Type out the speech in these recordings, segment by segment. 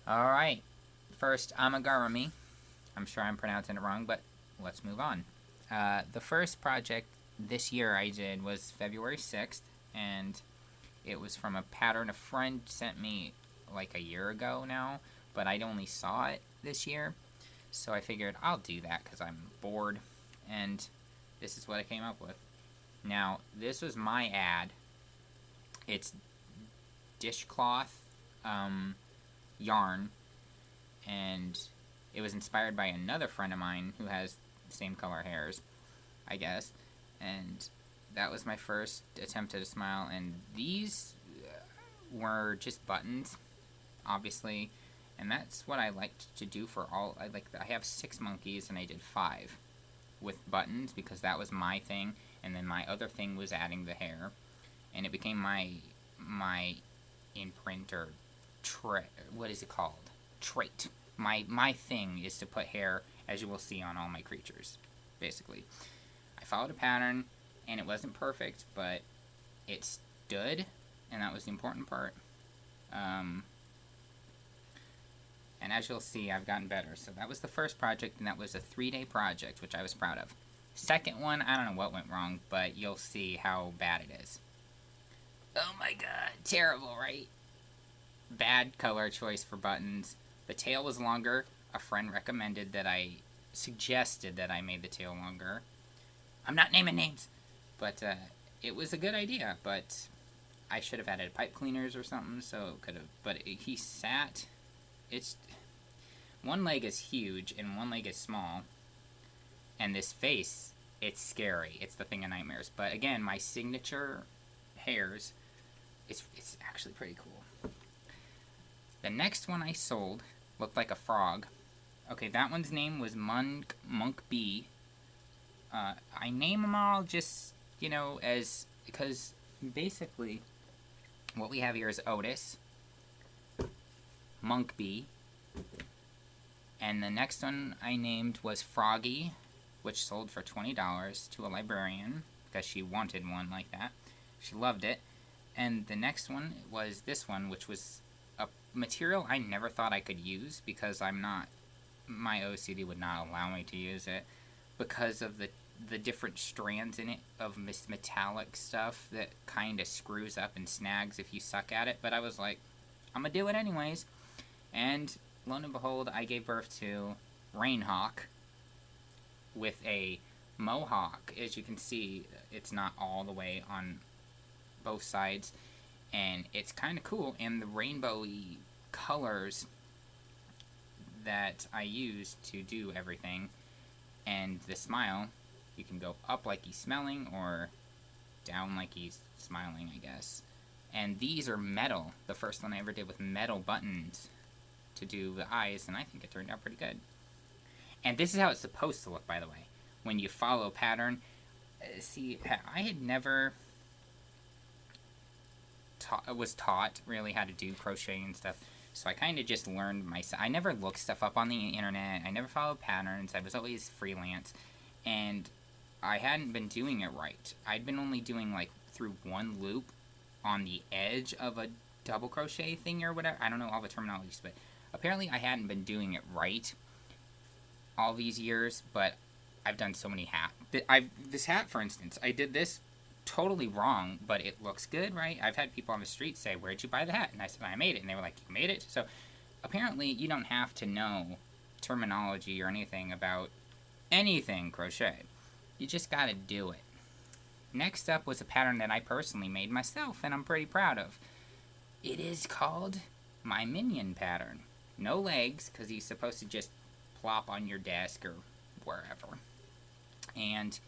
Alright, first Amigurumi. I'm sure I'm pronouncing it wrong, but let's move on. The first project this year I did was February 6th, and it was from a pattern a friend sent me like a year ago now, but I only saw it this year. So I figured I'll do that because I'm bored, and this is what I came up with. Now, this was my ad. It's dishcloth yarn, and it was inspired by another friend of mine who has the same color hairs, I guess. And that was my first attempt at a smile, and these were just buttons, obviously, and that's what I liked to do for all. I have 6 monkeys, and I did 5 with buttons because that was my thing, and then my other thing was adding the hair, and it became my imprint or what is it called? Trait. My thing is to put hair, as you will see on all my creatures, basically. I followed a pattern, and it wasn't perfect, but it stood, and that was the important part. And as you'll see, I've gotten better. So that was the first project, and that was a 3-day project, which I was proud of. Second one, I don't know what went wrong, but you'll see how bad it is. Oh my god, terrible, right? Bad color choice for buttons. The tail was longer. A friend recommended that suggested that I made the tail longer. I'm not naming names, but it was a good idea, but I should have added pipe cleaners or something, so it could have, but he sat, one leg is huge and one leg is small, and this face, it's scary. It's the thing of nightmares. But again, my signature hairs, it's actually pretty cool. The next one I sold looked like a frog. Okay, that one's name was Monk B. I name them all just, because basically what we have here is Otis, Monk B, and the next one I named was Froggy, which sold for $20 to a librarian because she wanted one like that. She loved it. And the next one was this one, which was a material I never thought I could use because my OCD would not allow me to use it because of the different strands in it of metallic stuff that kind of screws up and snags if you suck at it. But I was like, I'm going to do it anyways. And lo and behold, I gave birth to Rainhawk with a mohawk. As you can see, it's not all the way on both sides, and it's kind of cool. And the rainbowy colors that I use to do everything, and the smile, you can go up like he's smelling or down like he's smiling, I guess. And these are metal. The first one I ever did with metal buttons to do the eyes, and I think it turned out pretty good. And this is how it's supposed to look, by the way, when you follow a pattern. See, I had never was taught really how to do crochet and stuff, so I kind of just learned myself. I never looked stuff up on the internet. I never followed patterns. I was always freelance, and I hadn't been doing it right. I'd been only doing like through one loop on the edge of a double crochet thing or whatever. I don't know all the terminologies, but apparently I hadn't been doing it right all these years. But I've done so many hats. This hat, for instance, I did this totally wrong, but it looks good, right? I've had people on the street say, "Where'd you buy the hat?" And I said, "I made it." And they were like, "You made it?" So apparently you don't have to know terminology or anything about anything crochet. You just gotta do it. Next up was a pattern that I personally made myself, and I'm pretty proud of. It is called my Minion pattern. No legs, because he's supposed to just plop on your desk or wherever. And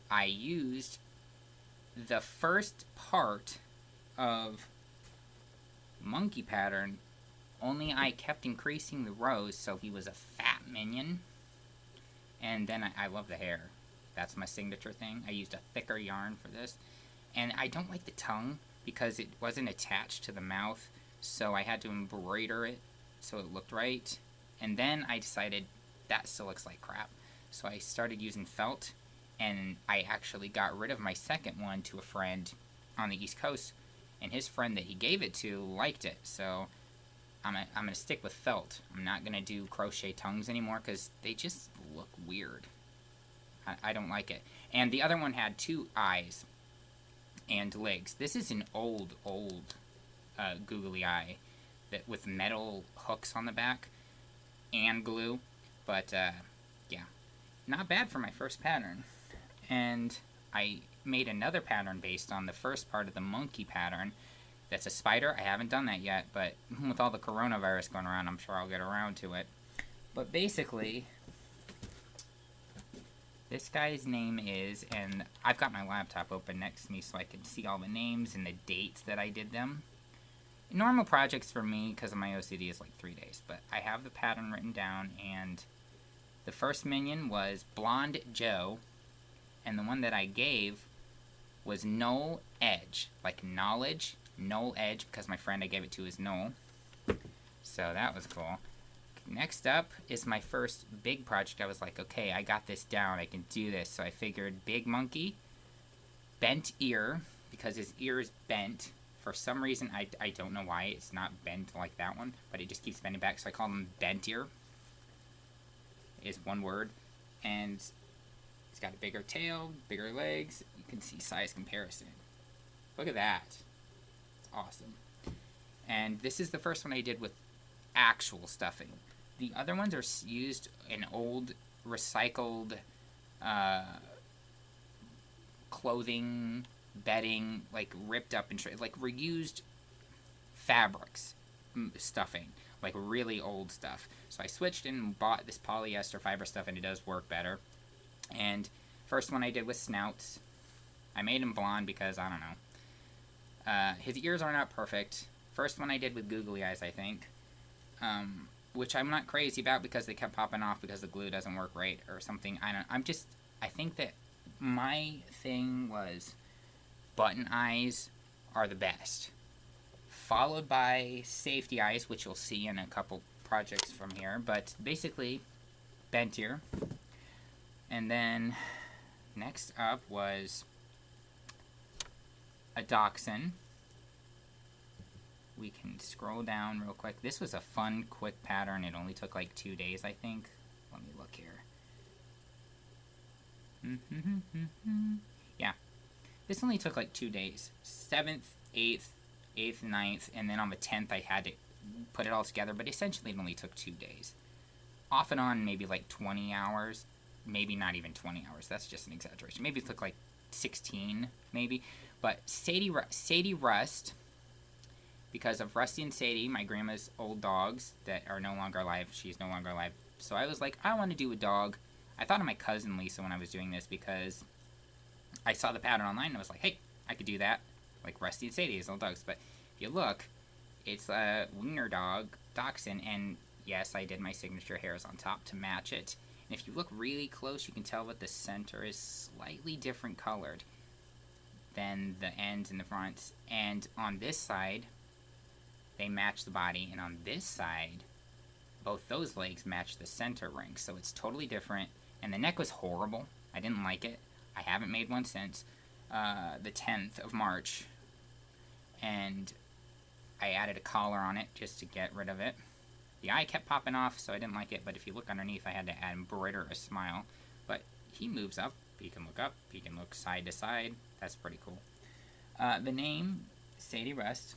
I used the first part of monkey pattern, only I kept increasing the rows so he was a fat minion. And then I love the hair. That's my signature thing. I used a thicker yarn for this. And I don't like the tongue because it wasn't attached to the mouth, so I had to embroider it so it looked right. And then I decided that still looks like crap. So I started using felt, and I actually got rid of my second one to a friend on the East Coast, and his friend that he gave it to liked it. So I'm gonna stick with felt. I'm not gonna do crochet tongues anymore because they just look weird. I don't like it. And the other one had 2 eyes and legs. This is an old googly eye that with metal hooks on the back and glue. But yeah, not bad for my first pattern. And I made another pattern based on the first part of the monkey pattern. That's a spider. I haven't done that yet, but with all the coronavirus going around, I'm sure I'll get around to it. But basically, this guy's name is, and I've got my laptop open next to me so I can see all the names and the dates that I did them. Normal projects for me, because of my OCD, is like 3 days, but I have the pattern written down, and the first minion was Blonde Joe, and the one that I gave was Noel Edge, like knowledge, Noel Edge, because my friend I gave it to is Noel. So that was cool. Next up is my first big project. I was like, okay, I got this down. I can do this. So I figured big monkey, bent ear, because his ear is bent. For some reason, I don't know why it's not bent like that one, but it just keeps bending back. So I call him bent ear. Is one word. And he's got a bigger tail, bigger legs. You can see size comparison. Look at that. It's awesome. And this is the first one I did with actual stuffing. The other ones are used in old recycled clothing, bedding, like ripped up and like reused fabrics stuffing, like really old stuff. So I switched and bought this polyester fiber stuff, and it does work better. And first one I did was snouts. I made him blonde because I don't know. His ears are not perfect. First one I did with googly eyes, I think. Which I'm not crazy about because they kept popping off because the glue doesn't work right or something. I think that my thing was button eyes are the best. Followed by safety eyes, which you'll see in a couple projects from here. But basically, bent ear. And then next up was a dachshund. We can scroll down real quick. This was a fun, quick pattern. It only took like 2 days, I think. Let me look here. Yeah. This only took like 2 days. 7th, 8th, 8th, 9th, and then on the 10th I had to put it all together, but essentially it only took 2 days. Off and on, maybe like 20 hours. Maybe not even 20 hours. That's just an exaggeration. Maybe it took like 16, maybe. But Sadie Rust, because of Rusty and Sadie, my grandma's old dogs that are no longer alive. She's no longer alive. So I was like, I want to do a dog. I thought of my cousin Lisa when I was doing this because I saw the pattern online and I was like, hey, I could do that. Like Rusty and Sadie as old dogs. But if you look, it's a wiener dachshund, and yes, I did my signature hairs on top to match it. And if you look really close, you can tell that the center is slightly different colored than the ends and the fronts. And on this side, they match the body, and on this side, both those legs match the center ring, so it's totally different. And the neck was horrible. I didn't like it. I haven't made one since the 10th of March, and I added a collar on it just to get rid of it. The eye kept popping off, so I didn't like it, but if you look underneath, I had to embroider a smile. But he moves up. He can look up. He can look side to side. That's pretty cool. The name, Sadie Rust.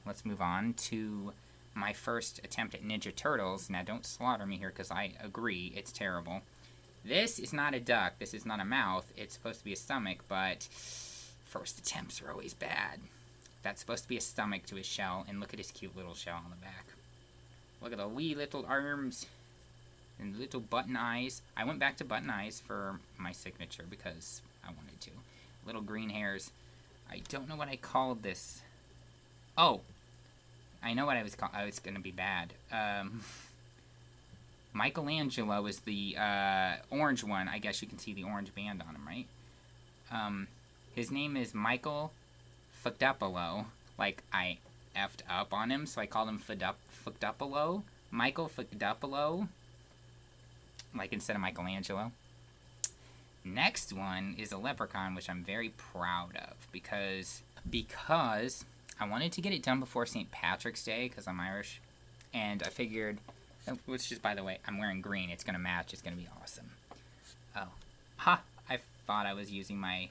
Let's move on to my first attempt at Ninja Turtles. Now, don't slaughter me here because I agree, it's terrible. This is not a duck. This is not a mouth. It's supposed to be a stomach, but first attempts are always bad. That's supposed to be a stomach to his shell, and look at his cute little shell on the back. Look at the wee little arms and little button eyes. I went back to button eyes for my signature because I wanted to. Little green hairs. I don't know what I called this. Oh, I know what I was called. Oh, it's going to be bad. Michelangelo is the orange one. I guess you can see the orange band on him, right? His name is Michael Fudupolo. Like, I effed up on him, so I called him Fudupolo. Michael Fudupolo. Like, instead of Michelangelo. Next one is a leprechaun, which I'm very proud of, because I wanted to get it done before St. Patrick's Day, because I'm Irish, And I figured, which is, by the way, I'm wearing green. It's going to match. It's going to be awesome. Oh. Ha! I thought I was using my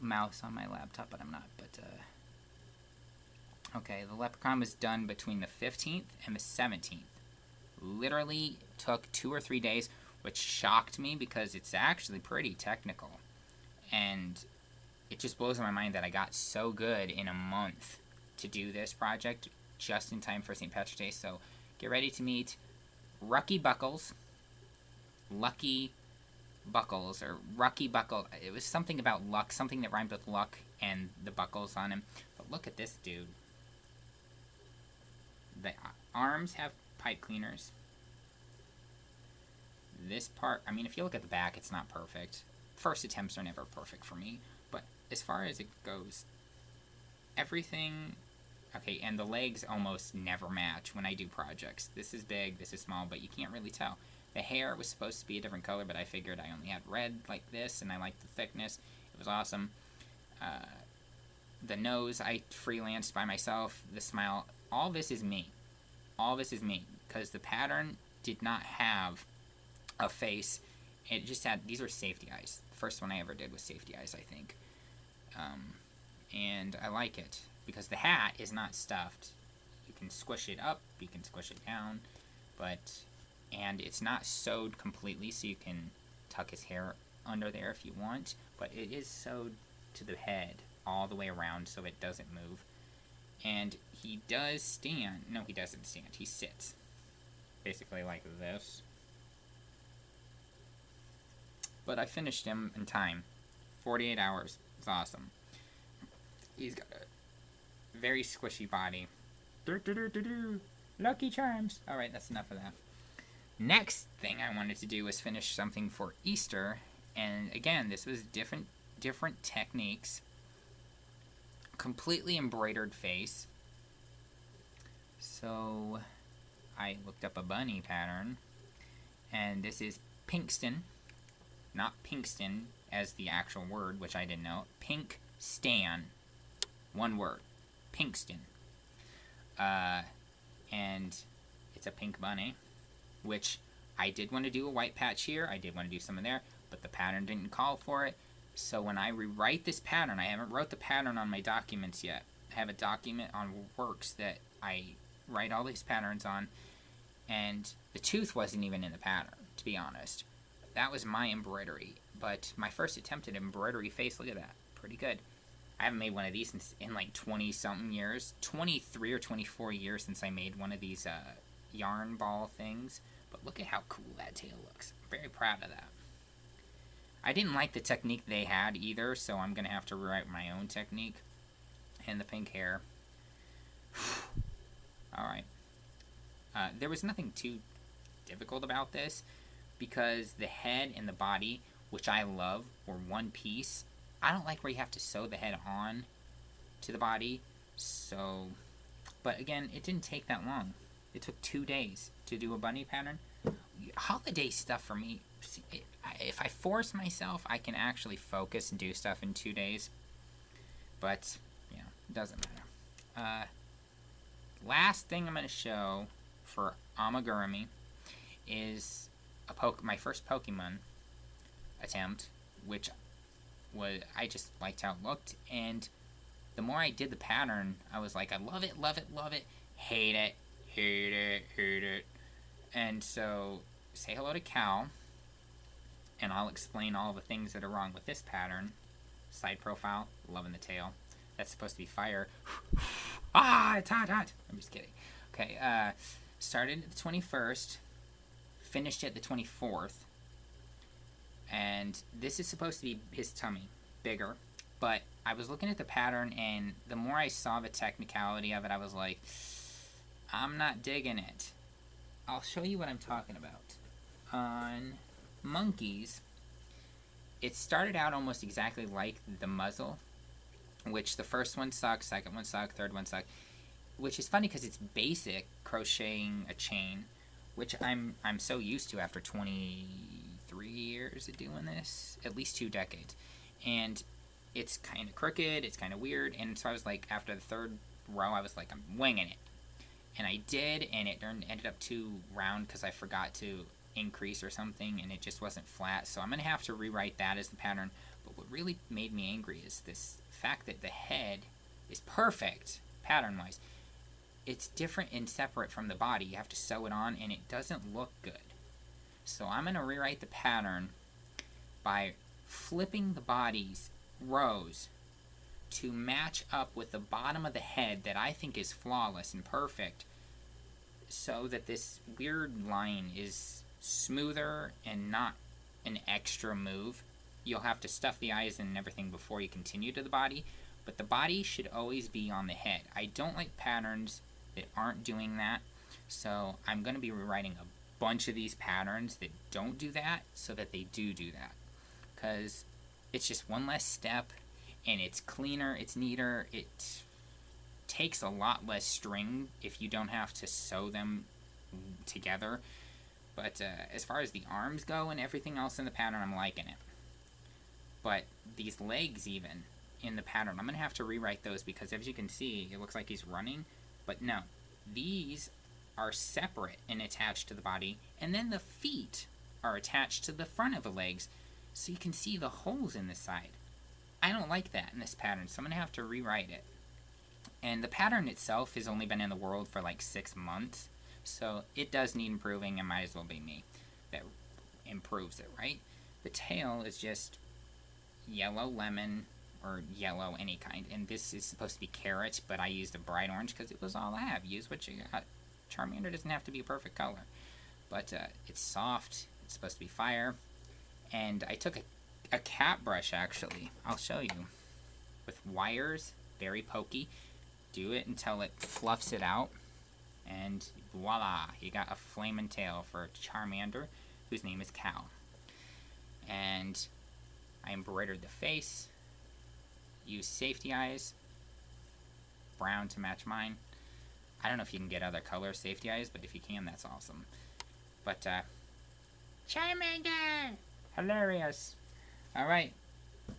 mouse on my laptop, but I'm not. But, okay, the leprechaun was done between the 15th and the 17th. Literally took 2 or 3 days, which shocked me because it's actually pretty technical. And it just blows my mind that I got so good in a month to do this project just in time for St. Patrick's Day. So get ready to meet Lucky Buckles, or Rucky Buckle. It was something about luck, something that rhymed with luck and the buckles on him. But look at this dude. The arms have pipe cleaners. This part, I mean, if you look at the back, it's not perfect. First attempts are never perfect for me. But as far as it goes, everything... Okay, and the legs almost never match when I do projects. This is big, this is small, but you can't really tell. The hair was supposed to be a different color, but I figured I only had red like this, and I liked the thickness. It was awesome. The nose, I freelanced by myself. The smile, all this is me. All this is me, because the pattern did not have a face. It just had, these are safety eyes. The first one I ever did was safety eyes, I think. And I like it, because the hat is not stuffed. You can squish it up, you can squish it down, and it's not sewed completely, so you can tuck his hair under there if you want, but it is sewed to the head all the way around so it doesn't move. And he does stand. No, he doesn't stand. He sits. Basically like this. But I finished him in time. 48 hours. It's awesome. He's got a very squishy body. Lucky Charms. Alright, that's enough of that. Next thing I wanted to do was finish something for Easter. And again, this was different techniques. Completely embroidered face. So I looked up a bunny pattern, and this is Pinkston, not Pinkston as the actual word, which I didn't know. Pink Stan, one word, Pinkston. And it's a pink bunny, which I did want to do a white patch here. I did want to do some in there, but the pattern didn't call for it. So when I rewrite this pattern, I haven't wrote the pattern on my documents yet. I have a document on works that I write all these patterns on, and the tooth wasn't even in the pattern, to be honest. That was my embroidery, but my first attempt at embroidery face, look at that, pretty good. I haven't made one of these in like 20-something years, 23 or 24 years since I made one of these yarn ball things, but look at how cool that tail looks. I'm very proud of that. I didn't like the technique they had either, so I'm going to have to rewrite my own technique. And the pink hair. Alright. There was nothing too difficult about this, because the head and the body, which I love, were one piece. I don't like where you have to sew the head on to the body, so... But again, it didn't take that long. It took 2 days to do a bunny pattern. Holiday stuff for me... If I force myself, I can actually focus and do stuff in 2 days. But, you know, it doesn't matter. Last thing I'm going to show for Amigurumi is my first Pokemon attempt, which was, I just liked how it looked. And the more I did the pattern, I was like, I love it, love it, love it, hate it, hate it, hate it. And so, say hello to Cal. And I'll explain all the things that are wrong with this pattern. Side profile, loving the tail. That's supposed to be fire. Ah, it's hot, hot. I'm just kidding. Okay, started at the 21st, finished at the 24th. And this is supposed to be his tummy, bigger. But I was looking at the pattern, and the more I saw the technicality of it, I was like, I'm not digging it. I'll show you what I'm talking about. On monkeys, it started out almost exactly like the muzzle, which the first one sucked, second one sucked, third one sucked, which is funny because it's basic crocheting a chain, which I'm so used to after 23 years of doing this, at least 2 decades, and it's kind of crooked, it's kind of weird, and so I was like, after the third row, I was like, I'm winging it, And I did, and it ended up too round because I forgot to increase or something, and it just wasn't flat. So I'm going to have to rewrite that as the pattern. But what really made me angry is this fact that the head is perfect pattern-wise. It's different and separate from the body. You have to sew it on, and it doesn't look good. So I'm going to rewrite the pattern by flipping the body's rows to match up with the bottom of the head that I think is flawless and perfect, so that this weird line is smoother and not an extra move. You'll have to stuff the eyes and everything before you continue to the body, but the body should always be on the head. I don't like patterns that aren't doing that, so I'm going to be rewriting a bunch of these patterns that don't do that so that they do that, because it's just one less step, and it's cleaner, it's neater, it takes a lot less string if you don't have to sew them together. But as far as the arms go and everything else in the pattern, I'm liking it. But these legs even in the pattern, I'm going to have to rewrite those, because as you can see, it looks like he's running. But no, these are separate and attached to the body, and then the feet are attached to the front of the legs, so you can see the holes in the side. I don't like that in this pattern, so I'm going to have to rewrite it. And the pattern itself has only been in the world for like 6 months, so it does need improving, and might as well be me that improves it, right? The tail is just yellow lemon, or yellow any kind, and this is supposed to be carrot, but I used a bright orange because it was all I have. Use what you got. Charmander doesn't have to be a perfect color, but it's soft, it's supposed to be fire, and I took a cat brush, actually. I'll show you. With wires, very pokey. Do it until it fluffs it out, and voila, you got a flaming tail for Charmander, whose name is Cal. And I embroidered the face, used safety eyes, brown to match mine. I don't know if you can get other color safety eyes, but if you can, that's awesome. But, Charmander! Hilarious! Alright,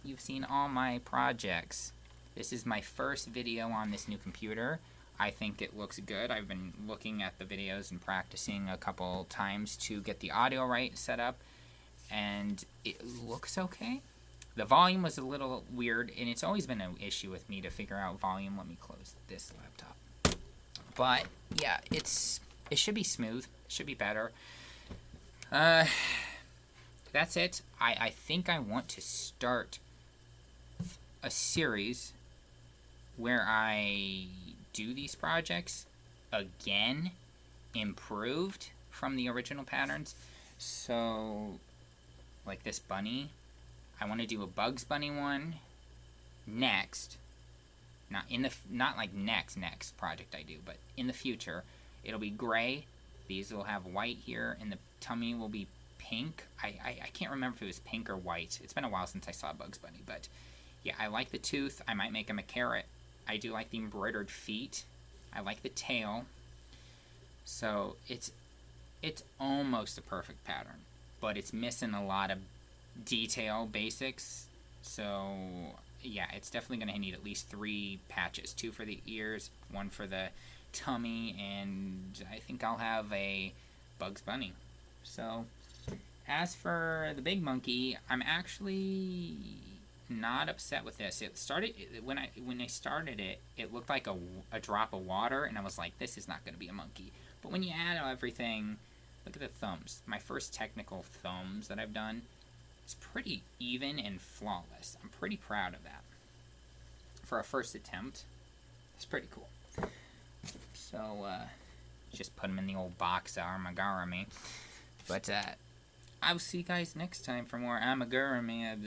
you've seen all my projects. This is my first video on this new computer. I think it looks good. I've been looking at the videos and practicing a couple times to get the audio right set up, and it looks okay. The volume was a little weird, and it's always been an issue with me to figure out volume. Let me close this laptop. But, yeah, it should be smooth. It should be better. That's it. I think I want to start a series where I do these projects again, improved from the original patterns. So, like this bunny, I want to do a Bugs Bunny one next. Not like next project I do, but in the future. It'll be gray. These will have white here, and the tummy will be pink. I can't remember if it was pink or white. It's been a while since I saw Bugs Bunny, but yeah, I like the tooth. I might make him a carrot. I do like the embroidered feet. I like the tail. So it's almost a perfect pattern, but it's missing a lot of detail basics. So yeah, it's definitely going to need at least 3 patches. 2 for the ears, 1 for the tummy, and I think I'll have a Bugs Bunny. So as for the big monkey, I'm actually not upset with this. It started when I started it, it looked like a drop of water, and I was like, this is not going to be a monkey. But when you add everything, look at the thumbs. My first technical thumbs that I've done, it's pretty even and flawless. I'm pretty proud of that. For a first attempt, it's pretty cool. So, just put them in the old box of Amigurumi. But, I will see you guys next time for more Amigurumi.